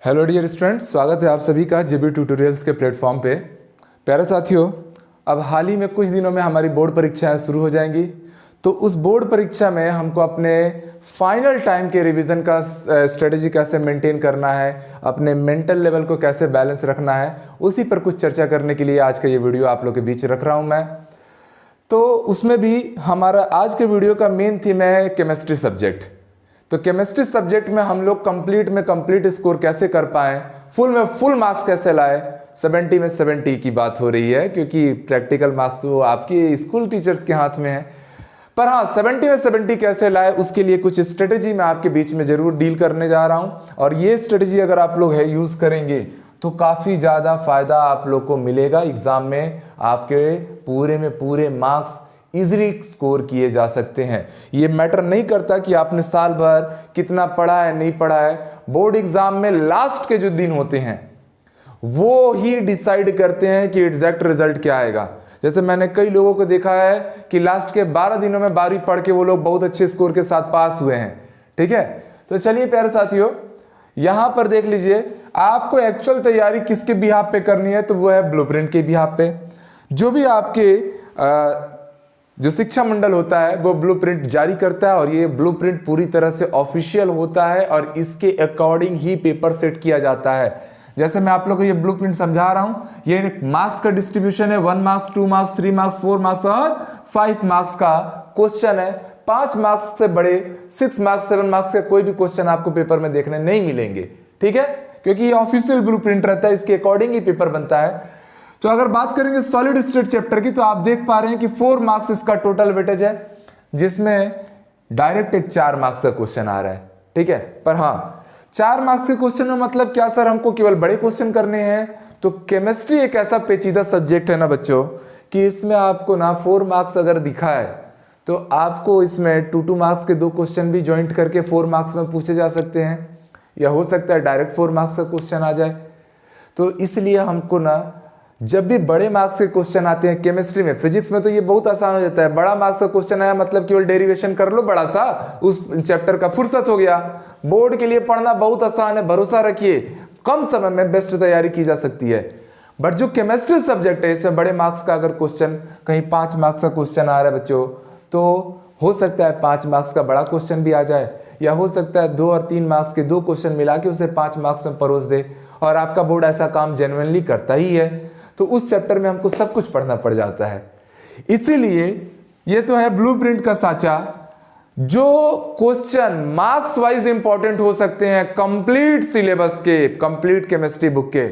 Hello dear students, स्वागत है आप सभी का जेबी ट्यूटोरियल्स के प्लेटफॉर्म पे। प्यारे साथियों, अब हाल ही में कुछ दिनों में हमारी बोर्ड परीक्षाएं शुरू हो जाएंगी। तो उस बोर्ड परीक्षा में हमको अपने फाइनल टाइम के रिवीजन का स्ट्रेटेजी कैसे मेंटेन करना है, अपने मेंटल लेवल को कैसे बैलेंस रखना है, उसी पर कुछ चर्चा करने के लिए आज का ये वीडियो आप लोग के बीच रख रहा हूँ मैं। तो उसमें भी हमारा आज के वीडियो का मेन थीम है केमिस्ट्री सब्जेक्ट। तो केमिस्ट्री सब्जेक्ट में हम लोग कंप्लीट स्कोर कैसे कर पाएँ, फुल में फुल मार्क्स कैसे लाए। 70 में 70 की बात हो रही है क्योंकि प्रैक्टिकल मार्क्स तो आपके स्कूल टीचर्स के हाथ में है, पर हाँ 70 में 70 कैसे लाए उसके लिए कुछ स्ट्रेटेजी मैं आपके बीच में जरूर डील करने जा रहा हूँ। और ये स्ट्रेटेजी अगर आप लोग है यूज़ करेंगे तो काफ़ी ज़्यादा फायदा आप लोग को मिलेगा। एग्जाम में आपके पूरे में पूरे मार्क्स इजीली स्कोर किए जा सकते हैं। ये मैटर नहीं करता कि आपने साल भर कितना पढ़ा है नहीं पढ़ा है, बोर्ड एग्जाम में लास्ट के जो दिन होते हैं वो ही डिसाइड करते हैं कि एग्जैक्ट रिजल्ट क्या आएगा। जैसे मैंने कई लोगों को देखा है कि लास्ट के 12 दिनों में 12वीं पढ़ के वो लोग बहुत अच्छे स्कोर के साथ पास हुए हैं। ठीक है, तो चलिए प्यारे साथियों, यहां पर देख लीजिए आपको एक्चुअल तैयारी किसके बिहाफ पे करनी है, तो वो है ब्लूप्रिंट के बिहाफ पे। जो भी आपके जो शिक्षा मंडल होता है वो ब्लूप्रिंट जारी करता है और ये ब्लूप्रिंट पूरी तरह से ऑफिशियल होता है और इसके अकॉर्डिंग ही पेपर सेट किया जाता है। जैसे मैं आप लोगों को ये ब्लूप्रिंट समझा रहा हूं, ये मार्क्स का डिस्ट्रीब्यूशन है। 1 मार्क्स, 2 मार्क्स, 3 मार्क्स, 4 मार्क्स और 5 मार्क्स का क्वेश्चन है। 5 मार्क्स से बड़े 6 मार्क्स 7 मार्क्स का कोई भी क्वेश्चन आपको पेपर में देखने नहीं मिलेंगे। ठीक है, क्योंकि ये ऑफिशियल ब्लूप्रिंट रहता है, इसके अकॉर्डिंग ही पेपर बनता है। तो अगर बात करेंगे सॉलिड स्टेट चैप्टर की, तो आप देख पा रहे हैं कि 4 मार्क्स इसका टोटल वेटेज है, जिसमें डायरेक्ट एक 4 मार्क्स का क्वेश्चन आ रहा है। ठीक है, पर हाँ 4 मार्क्स के क्वेश्चन में मतलब क्या सर, हमको केवल बड़े क्वेश्चन करने हैं? तो केमिस्ट्री एक ऐसा पेचीदा सब्जेक्ट है ना बच्चों, कि इसमें आपको ना 4 मार्क्स अगर दिखा है तो आपको इसमें 2 मार्क्स के 2 क्वेश्चन भी ज्वाइंट करके 4 मार्क्स में पूछे जा सकते हैं, या हो सकता है डायरेक्ट 4 मार्क्स का क्वेश्चन आ जाए। तो इसलिए हमको ना जब भी बड़े मार्क्स के क्वेश्चन आते हैं केमिस्ट्री में, फिजिक्स में तो ये बहुत आसान हो जाता है। बड़ा मार्क्स का क्वेश्चन आया मतलब केवल डेरिवेशन कर लो बड़ा सा, उस चैप्टर का फुर्सत हो गया। बोर्ड के लिए पढ़ना बहुत आसान है, भरोसा रखिए कम समय में बेस्ट तैयारी की जा सकती है। बट जो केमिस्ट्री सब्जेक्ट है इसमें बड़े मार्क्स का अगर क्वेश्चन, कहीं 5 मार्क्स का क्वेश्चन आ रहा है बच्चों, तो हो सकता है 5 मार्क्स का बड़ा क्वेश्चन भी आ जाए, या हो सकता है 2 और 3 मार्क्स के 2 क्वेश्चन मिला के उसे 5 मार्क्स में परोस दे। और आपका बोर्ड ऐसा काम जेन्युइनली करता ही है, तो उस चैप्टर में हमको सब कुछ पढ़ना पड़ जाता है। इसीलिए ये तो है ब्लूप्रिंट का साचा। जो क्वेश्चन मार्क्स वाइज इंपॉर्टेंट हो सकते हैं कंप्लीट सिलेबस के, कंप्लीट केमिस्ट्री बुक के,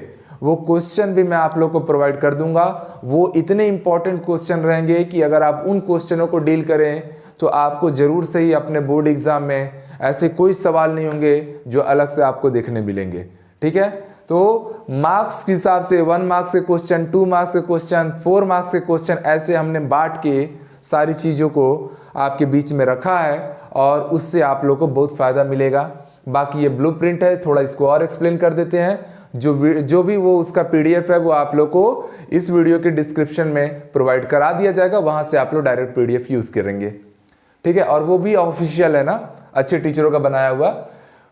वो क्वेश्चन भी मैं आप लोग को प्रोवाइड कर दूंगा। वो इतने इंपॉर्टेंट क्वेश्चन रहेंगे कि अगर आप उन क्वेश्चनों को डील करें तो आपको जरूर से ही अपने बोर्ड एग्जाम में ऐसे कोई सवाल नहीं होंगे जो अलग से आपको देखने मिलेंगे। ठीक है, तो मार्क्स के हिसाब से 1 मार्क्स के क्वेश्चन, 2 मार्क्स के क्वेश्चन, 4 मार्क्स के क्वेश्चन, ऐसे हमने बांट के सारी चीज़ों को आपके बीच में रखा है और उससे आप लोग को बहुत फ़ायदा मिलेगा। बाकी ये ब्लूप्रिंट है, थोड़ा इसको और एक्सप्लेन कर देते हैं। जो भी वो उसका PDF है वो आप लोग को इस वीडियो के डिस्क्रिप्शन में प्रोवाइड करा दिया जाएगा, वहाँ से आप लोग डायरेक्ट PDF यूज़ करेंगे। ठीक है, और वो भी ऑफिशियल है ना, अच्छे टीचरों का बनाया हुआ।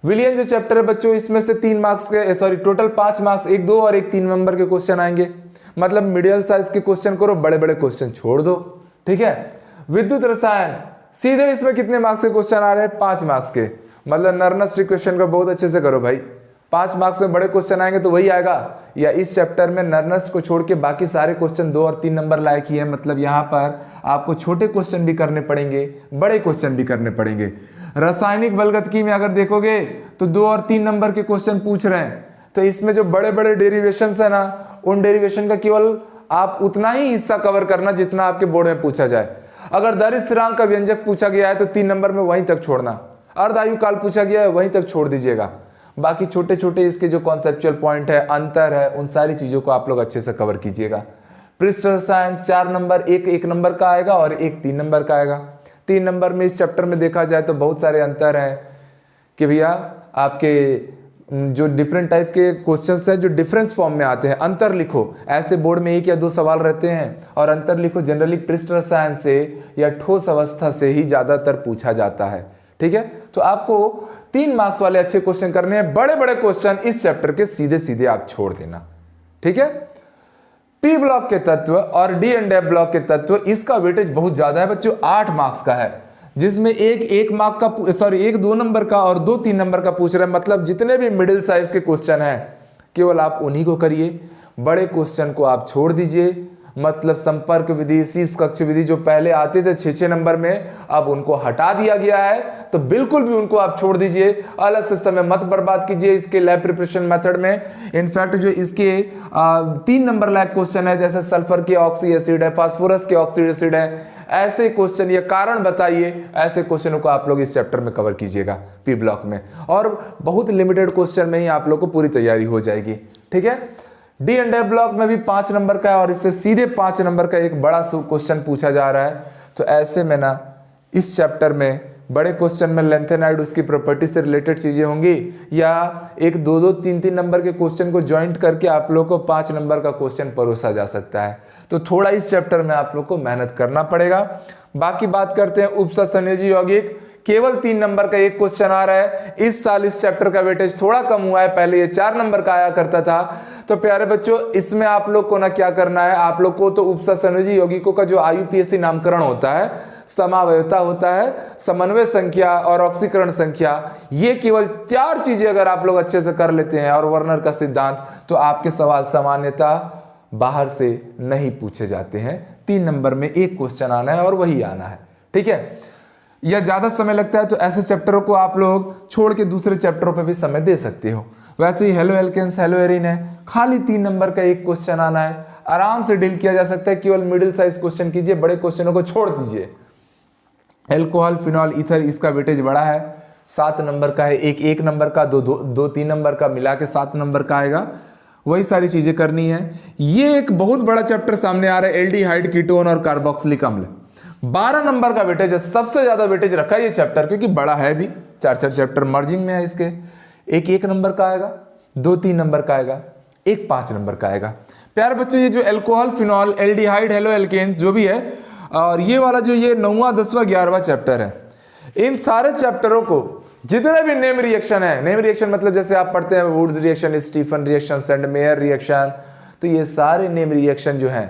विलियन जो चैप्टर है बच्चों, इसमें से 3 मार्क्स के टोटल 5 मार्क्स, 1, 2 और 1 3 नंबर के क्वेश्चन आएंगे। मतलब मिडिल साइज के क्वेश्चन करो, बड़े बड़े क्वेश्चन छोड़ दो। ठीक है, विद्युत रसायन सीधे इसमें कितने मार्क्स के क्वेश्चन आ रहे हैं? 5 मार्क्स के। मतलब नर्नस क्वेश्चन को बहुत अच्छे से करो भाई, 5 मार्क्स में बड़े क्वेश्चन आएंगे तो वही आएगा। या इस चैप्टर में नर्नस को छोड़ के बाकी सारे क्वेश्चन 2 और 3 नंबर लायक ही है। मतलब यहाँ पर आपको छोटे क्वेश्चन भी करने पड़ेंगे, बड़े क्वेश्चन भी करने पड़ेंगे। रासायनिक बलगतिकी में अगर देखोगे तो 2 और 3 नंबर के क्वेश्चन पूछ रहे हैं, तो इसमें जो बड़े बड़े डेरिवेशन है ना, उन डेरिवेशन का केवल आप उतना ही हिस्सा कवर करना जितना आपके बोर्ड में पूछा जाए। अगर दरित स्थिरांक का व्यंजक पूछा गया है तो 3 नंबर में वहीं तक छोड़ना। अर्धायु काल पूछा गया है वहीं तक छोड़ दीजिएगा। बाकी छोटे छोटे इसके जो कॉन्सेप्चुअल पॉइंट है, अंतर है, उन सारी चीजों को आप लोग अच्छे से कवर कीजिएगा। पृष्ठ रसायन 4 नंबर, एक 1 नंबर का आएगा और एक 3 नंबर का आएगा। 3 नंबर में इस चैप्टर में देखा जाए तो बहुत सारे अंतर हैं कि भैया आपके जो डिफरेंट टाइप के क्वेश्चंस हैं जो डिफरेंस फॉर्म में आते हैं, अंतर लिखो। ऐसे बोर्ड में 1 या 2 सवाल रहते हैं और अंतर लिखो जनरली पृष्ठ रसायन से या ठोस अवस्था से ही ज़्यादातर पूछा जाता है। ठीक है। तो आपको 3 मार्क्स वाले अच्छे क्वेश्चन करने हैं, बड़े बड़े क्वेश्चन इस चैप्टर के सीधे सीधे आप छोड़ देना, ठीक है। पी ब्लॉक के तत्व और डी एंड एफ ब्लॉक के तत्व, इसका वेटेज बहुत ज्यादा है बच्चों, 8 मार्क्स का है, जिसमें एक मार्क का एक 2 नंबर का और 2 3 नंबर का पूछ रहे हैं। मतलब जितने भी मिडिल साइज के क्वेश्चन हैं केवल आप उन्हीं को करिए, बड़े क्वेश्चन को आप छोड़ दीजिए। मतलब संपर्क विधि, शीर्ष कक्ष विधि जो पहले आते थे 6-6 नंबर में, अब उनको हटा दिया गया है, तो बिल्कुल भी उनको आप छोड़ दीजिए। अलग से समय मत बर्बाद कीजिए इसके लैब प्रिपरेशन मेथड में। इनफैक्ट जो इसके 3 नंबर लायक क्वेश्चन है, जैसे सल्फर के ऑक्सी एसिड है, फास्फोरस के ऑक्सी एसिड है, ऐसे क्वेश्चन या कारण बताइए, ऐसे क्वेश्चनों को आप लोग इस चैप्टर में कवर कीजिएगा पी ब्लॉक में, और बहुत लिमिटेड क्वेश्चन में ही आप लोग को पूरी तैयारी हो जाएगी, ठीक है। डी एंड एफ ब्लॉक में भी 5 नंबर का है और इससे सीधे 5 नंबर का एक बड़ा क्वेश्चन पूछा जा रहा है। तो ऐसे में ना इस चैप्टर में बड़े क्वेश्चन में लेंथेनाइड, उसकी प्रॉपर्टी से रिलेटेड चीजें होंगी, या एक 2-2 3-3 नंबर के क्वेश्चन को ज्वाइंट करके आप लोग को 5 नंबर का क्वेश्चन परोसा जा सकता है। तो थोड़ा इस चैप्टर में आप लोग को मेहनत करना पड़ेगा। बाकी बात करते हैं उपसर्ग संयोजी यौगिक, केवल 3 नंबर का एक क्वेश्चन आ रहा है। इस साल इस चैप्टर का वेटेज थोड़ा कम हुआ है, पहले ये 4 नंबर का आया करता था। तो प्यारे बच्चों, इसमें आप लोग को ना क्या करना है, आप लोग को तो उपसर्ग संयोजी यौगिकों का जो IUPAC नामकरण होता है, समावयवता होता है, समन्वय संख्या और ऑक्सीकरण संख्या, ये केवल 4 चीजें अगर आप लोग अच्छे से कर लेते हैं और वर्नर का सिद्धांत, तो आपके सवाल सामान्यता बाहर से नहीं पूछे जाते हैं। 3 नंबर में एक क्वेश्चन आना है और वही आना है, ठीक है। या ज्यादा समय लगता है तो ऐसे चैप्टरों को आप लोग छोड़ के दूसरे चैप्टरों पे भी समय दे सकते हो। वैसे ही हेलो एल्केन्स, हेलो एरिन है, खाली 3 नंबर का एक क्वेश्चन आना है, आराम से डील किया जा सकता है। केवल मिडिल साइज क्वेश्चन कीजिए, बड़े क्वेश्चनों को छोड़ दीजिए। एल्कोहल, फिनॉल, ईथर, इसका वेटेज बड़ा है, 7 नंबर का है। एक नंबर का, 2-3 नंबर का मिला के 7 नंबर का आएगा। वही सारी चीजें करनी है। ये एक बहुत बड़ा चैप्टर सामने आ रहा है, एल्डिहाइड, कीटोन और कार्बोक्सिलिक अम्ल, 12 नंबर का वेटेज है। सबसे ज्यादा वेटेज रखा है ये चैप्टर, क्योंकि बड़ा है भी, 4-4 चैप्टर मर्जिंग में है इसके। एक नंबर का आएगा, 2-3 नंबर का आएगा, एक 5 नंबर का आएगा। प्यारे बच्चों, ये जो alcohol, phenol, aldehyde, haloalkanes जो भी है, और ये वाला जो ये 9वां, 10वां, 11वां चैप्टर है, इन सारे चैप्टरों को जितने भी नेम रिएक्शन है, नेम रिएक्शन मतलब जैसे आप पढ़ते हैं Wurtz reaction, Stephen reaction, Sandmeyer reaction, तो ये सारे नेम रिएक्शन जो हैं,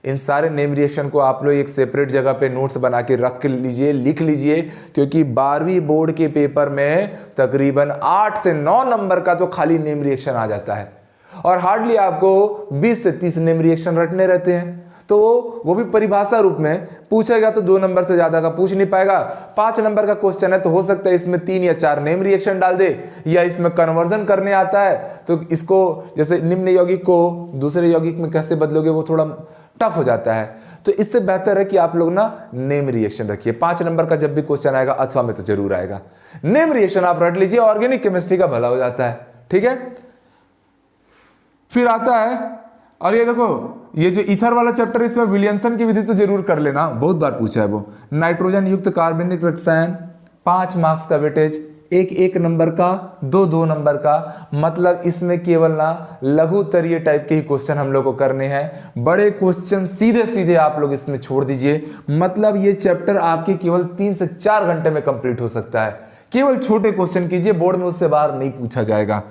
इन सारे नेम रिएक्शन को आप लोग एक सेपरेट जगह पे नोट्स बना के रख लीजिए, लिख लीजिए, क्योंकि 12वीं बोर्ड के पेपर में तकरीबन 8 से 9 नंबर का तो खाली नेम रिएक्शन आ जाता है, और हार्डली आपको 20 से 30 नेम रिएक्शन रटने रहते हैं। तो वो भी परिभाषा रूप में पूछेगा तो 2 नंबर से ज्यादा का पूछ नहीं पाएगा। 5 नंबर का क्वेश्चन है तो हो सकता है इसमें 3 या 4 नेम रिएक्शन डाल दे, या इसमें कन्वर्जन करने आता है तो इसको जैसे निम्न यौगिक को दूसरे यौगिक में कैसे बदलोगे, वो थोड़ा टफ हो जाता है। तो इससे बेहतर है कि आप लोग ना नेम रिएक्शन रखिए। 5 नंबर का जब भी क्वेश्चन आएगा, अथवा में तो जरूर आएगा, नेम रिएक्शन आप रट लीजिए, ऑर्गेनिक केमिस्ट्री का भला हो जाता है, ठीक है। फिर आता है, और ये देखो, ये जो ईथर वाला चैप्टर, इसमें विलियमसन की विधि तो जरूर कर लेना, बहुत बार पूछा है वो। नाइट्रोजन युक्त कार्बनिक रसायन, 5 मार्क्स का वेटेज, एक नंबर का, 2 नंबर का। मतलब इसमें केवल ना लघु तरीय टाइप के ही क्वेश्चन हम लोग को करने हैं, बड़े क्वेश्चन सीधे सीधे आप लोग इसमें छोड़ दीजिए। मतलब ये चैप्टर आपके केवल 3 से 4 घंटे में कंप्लीट हो सकता है। केवल छोटे क्वेश्चन कीजिए, बोर्ड में उससे बाहर नहीं पूछा जाएगा।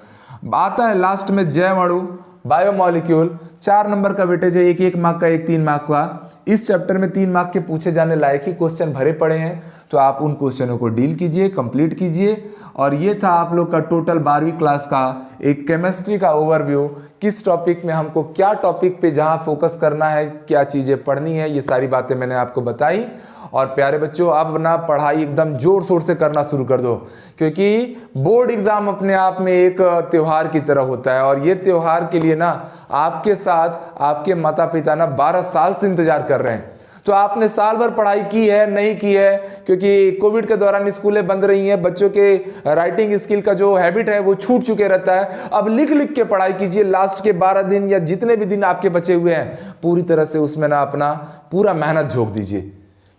आता है लास्ट में जैव अणु, बायोमॉलिक्यूल, 4 नंबर का वेटेज है, एक मार्क का, एक 3 मार्क का। इस चैप्टर में 3 मार्क के पूछे जाने लायक ही क्वेश्चन भरे पड़े हैं, तो आप उन क्वेश्चनों को डील कीजिए, कंप्लीट कीजिए। और ये था आप लोग का टोटल 12वीं क्लास का एक केमिस्ट्री का ओवरव्यू, किस टॉपिक में हमको क्या टॉपिक पे जहां फोकस करना है, क्या चीजें पढ़नी है, ये सारी बातें मैंने आपको बताई। और प्यारे बच्चों, अब ना पढ़ाई एकदम जोर शोर से करना शुरू कर दो, क्योंकि बोर्ड एग्जाम अपने आप में एक त्योहार की तरह होता है, और ये त्योहार के लिए ना आपके साथ आपके माता पिता ना 12 साल से इंतजार कर रहे हैं। तो आपने साल भर पढ़ाई की है, नहीं की है, क्योंकि कोविड के दौरान स्कूलें बंद रही हैं, बच्चों के राइटिंग स्किल का जो हैबिट है वो छूट चुके रहता है। अब लिख लिख के पढ़ाई कीजिए, लास्ट के 12 दिन या जितने भी दिन आपके बचे हुए हैं, पूरी तरह से उसमें ना अपना पूरा मेहनत झोंक दीजिए,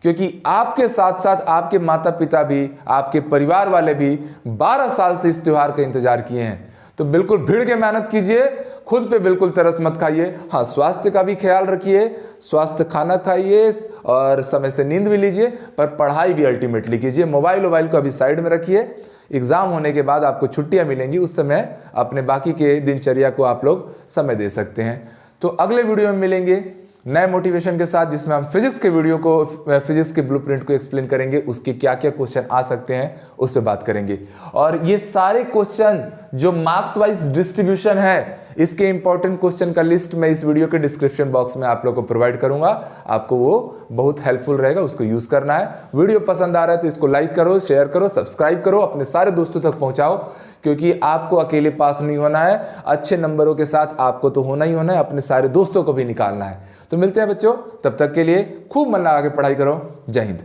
क्योंकि आपके साथ साथ आपके माता पिता भी, आपके परिवार वाले भी 12 साल से इस त्योहार का इंतजार किए हैं। तो बिल्कुल भिड़ के मेहनत कीजिए, खुद पे बिल्कुल तरस मत खाइए। हाँ, स्वास्थ्य का भी ख्याल रखिए, स्वास्थ्य खाना खाइए और समय से नींद भी लीजिए, पर पढ़ाई भी अल्टीमेटली कीजिए। मोबाइल को अभी साइड में रखिए। एग्जाम होने के बाद आपको छुट्टियां मिलेंगी, उस समय अपने बाकी के दिनचर्या को आप लोग समय दे सकते हैं। तो अगले वीडियो में मिलेंगे नए मोटिवेशन के साथ, जिसमें हम फिजिक्स के ब्लूप्रिंट को एक्सप्लेन करेंगे, उसके क्या क्या क्वेश्चन आ सकते हैं उस पर बात करेंगे। और ये सारे क्वेश्चन जो मार्क्स वाइज डिस्ट्रीब्यूशन है, इसके इंपॉर्टेंट क्वेश्चन का लिस्ट मैं इस वीडियो के डिस्क्रिप्शन बॉक्स में आप लोग को प्रोवाइड करूंगा। आपको वो बहुत हेल्पफुल रहेगा, उसको यूज करना है। वीडियो पसंद आ रहा है तो इसको लाइक करो, शेयर करो, सब्सक्राइब करो, अपने सारे दोस्तों तक पहुंचाओ, क्योंकि आपको अकेले पास नहीं होना है, अच्छे नंबरों के साथ आपको तो होना ही होना है, अपने सारे दोस्तों को भी निकालना है। तो मिलते हैं बच्चों, तब तक के लिए खूब मन लगा के पढ़ाई करो। जय हिंद।